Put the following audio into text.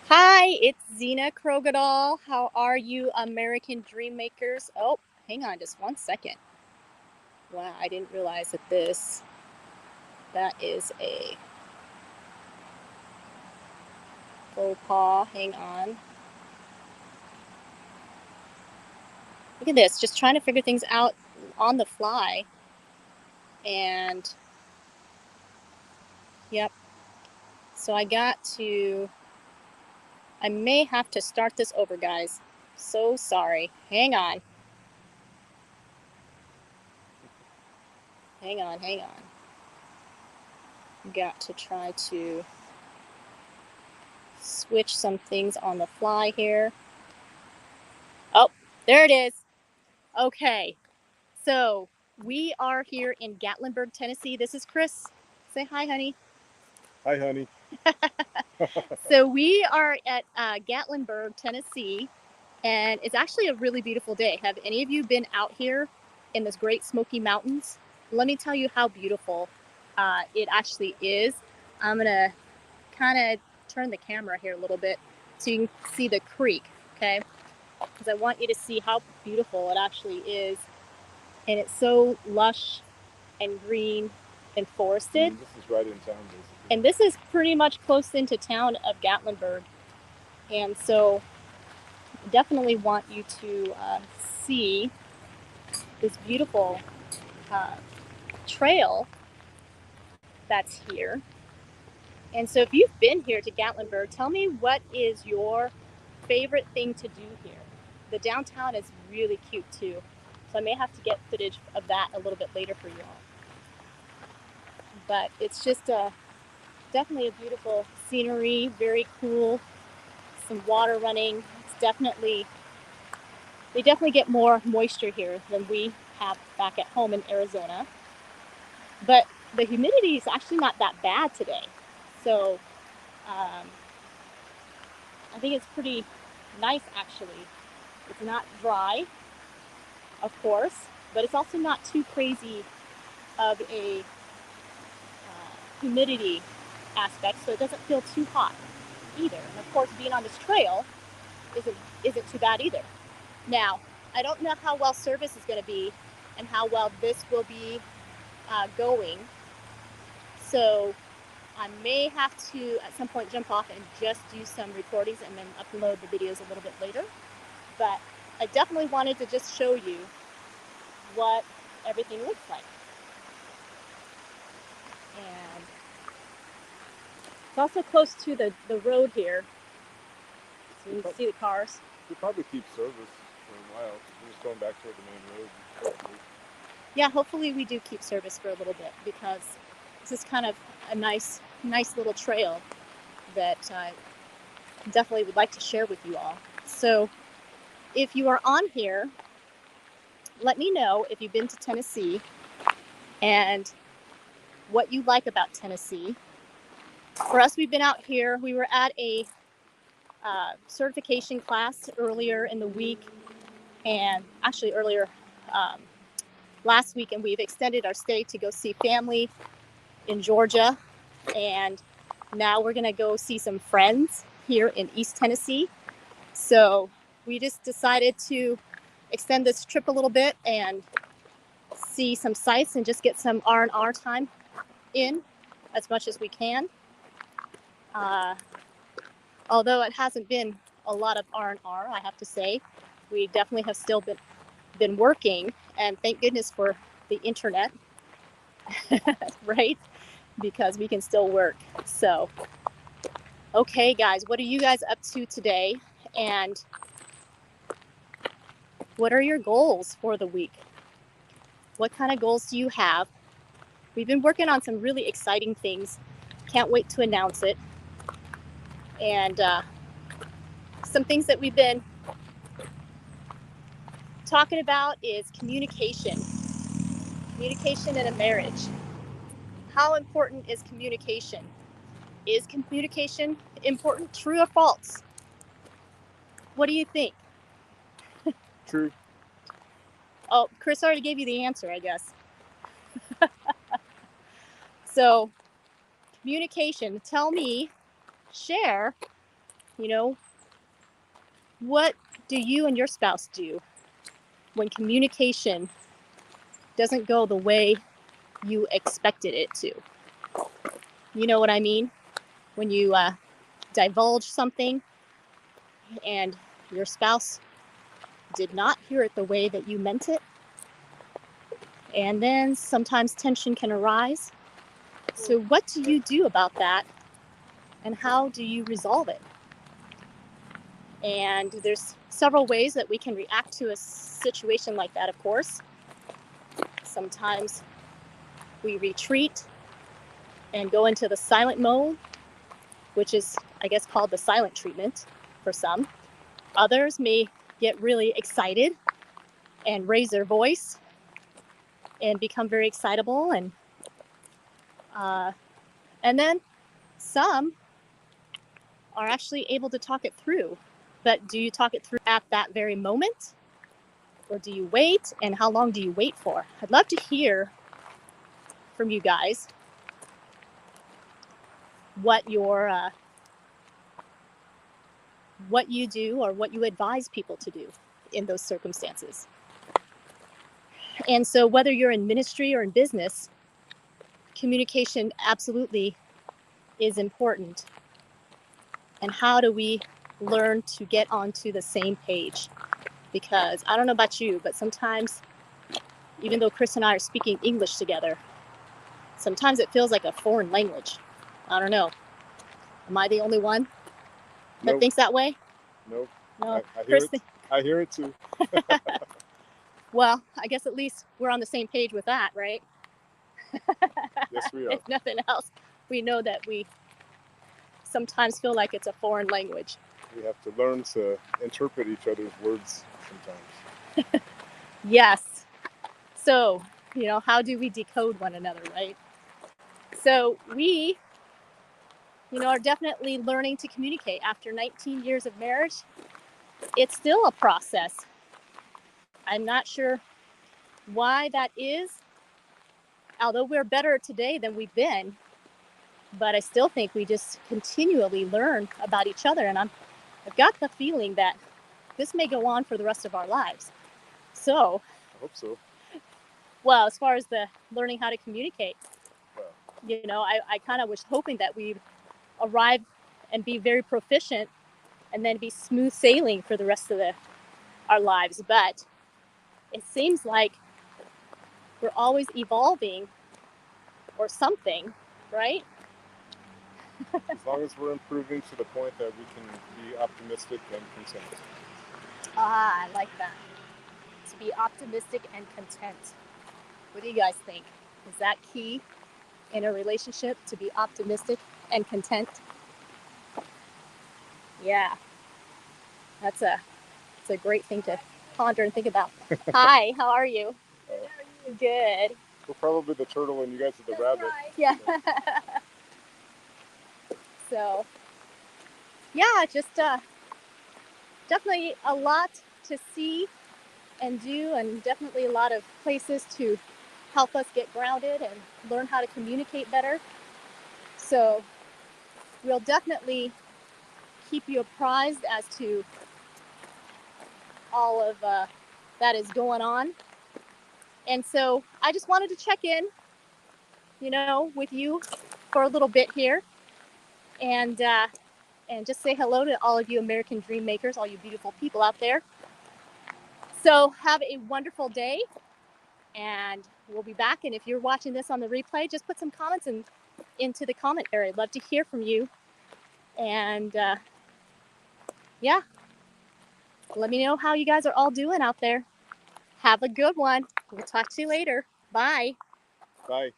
Hi, it's Zena Krogadal. How are you, American Dream Makers? Oh, hang on just one second. Wow, I didn't realize that is a faux pas. Hang on. Look at this, just trying to figure things out on the fly. And, yep, so I may have to start this over, guys. So sorry. Hang on. Hang on. Got to try to switch some things on the fly here. Oh, there it is. Okay, so we are here in Gatlinburg, Tennessee. This is Chris. Say hi, honey. Hi, honey. So we are at Gatlinburg, Tennessee, and it's actually a really beautiful day. Have any of you been out here in this Great Smoky Mountains? Let me tell you how beautiful it actually is. I'm gonna kind of turn the camera here a little bit so you can see the creek, okay? Because I want you to see how beautiful it actually is. And it's so lush and green and forested. This is right in town, basically. And this is pretty much close into town of Gatlinburg. And so definitely want you to see this beautiful uh, trail that's here. And so if you've been here to Gatlinburg, tell me what is your favorite thing to do here. The downtown is really cute too. So I may have to get footage of that a little bit later for you all. But it's just definitely a beautiful scenery, very cool, some water running. They definitely get more moisture here than we have back at home in Arizona. But the humidity is actually not that bad today. So um, I think it's pretty nice actually. It's not dry, of course, but it's also not too crazy of a humidity aspect, so it doesn't feel too hot either. And of course, being on this trail isn't too bad either. Now, I don't know how well service is going to be and how well this will be going. So I may have to at some point jump off and just do some recordings and then upload the videos a little bit later. But I definitely wanted to just show you what everything looks like. And it's also close to the road here. So you can see the cars. We probably keep service for a while. We're just going back toward the main road. Hopefully. Yeah, hopefully we do keep service for a little bit because this is kind of a nice little trail that I definitely would like to share with you all. So if you are on here, let me know if you've been to Tennessee and what you like about Tennessee. For us, we've been out here. We were at a certification class earlier in the week, and actually earlier um, last week, and we've extended our stay to go see family in Georgia, and now we're gonna go see some friends here in East Tennessee. So we just decided to extend this trip a little bit and see some sights and just get some R&R time in as much as we can. Uh, Although it hasn't been a lot of R&R, I have to say, we definitely have still been working, and thank goodness for the internet, right? Because we can still work. So, okay, guys, what are you guys up to today? And what are your goals for the week? What kind of goals do you have? We've been working on some really exciting things. Can't wait to announce it. And some things that we've been talking about is communication. Communication in a marriage. How important is communication? Is communication important? True or false? What do you think? True. Oh, Chris already gave you the answer, I guess. So, communication. Tell me, share you know, what do you and your spouse do when communication doesn't go the way you expected it to? You know what I mean? When you divulge something and your spouse did not hear it the way that you meant it, and then sometimes tension can arise. So what do you do about that, and how do you resolve it? And there's several ways that we can react to a situation like that, of course. Sometimes we retreat and go into the silent mode, which is, I guess, called the silent treatment for some. Others may get really excited and raise their voice and become very excitable, and then some are actually able to talk it through. But do you talk it through at that very moment, or do you wait, and how long do you wait for? I'd love to hear from you guys what what you do or what you advise people to do in those circumstances. And so whether you're in ministry or in business, communication absolutely is important. And how do we learn to get onto the same page? Because I don't know about you, but sometimes, even though Chris and I are speaking English together, sometimes it feels like a foreign language. I don't know. Am I the only one that Nope. thinks that way? Nope. No. I hear it. I hear it too. Well, I guess at least we're on the same page with that, right? Yes, we are. If nothing else, we know that we sometimes feel like it's a foreign language. We have to learn to interpret each other's words sometimes. Yes. So, how do we decode one another, right? So we, are definitely learning to communicate. After 19 years of marriage, it's still a process. I'm not sure why that is, although we're better today than we've been, but I still think we just continually learn about each other, and I've got the feeling that this may go on for the rest of our lives. So, I hope so. well, as far as the learning how to communicate, Well, I kind of was hoping that we'd arrive and be very proficient and then be smooth sailing for the rest of our lives. But it seems like we're always evolving or something, right? as long as we're improving to the point that we can be optimistic and content. Ah, I like that. To be optimistic and content. What do you guys think? Is that key in a relationship, to be optimistic and content? Yeah, it's a great thing to ponder and think about. Hi, how are you? Good. We're probably the turtle and you guys are the rabbit. Right. Yeah. So, yeah, just definitely a lot to see and do, and definitely a lot of places to help us get grounded and learn how to communicate better. So we'll definitely keep you apprised as to all of that is going on. And so I just wanted to check in, with you for a little bit here, and just say hello to all of you American dream makers, all you beautiful people out there. So have a wonderful day, and we'll be back. And if you're watching this on the replay, just put some comments into the comment area. I'd love to hear from you. And yeah, let me know how you guys are all doing out there. Have a good one. We'll talk to you later. Bye. Bye.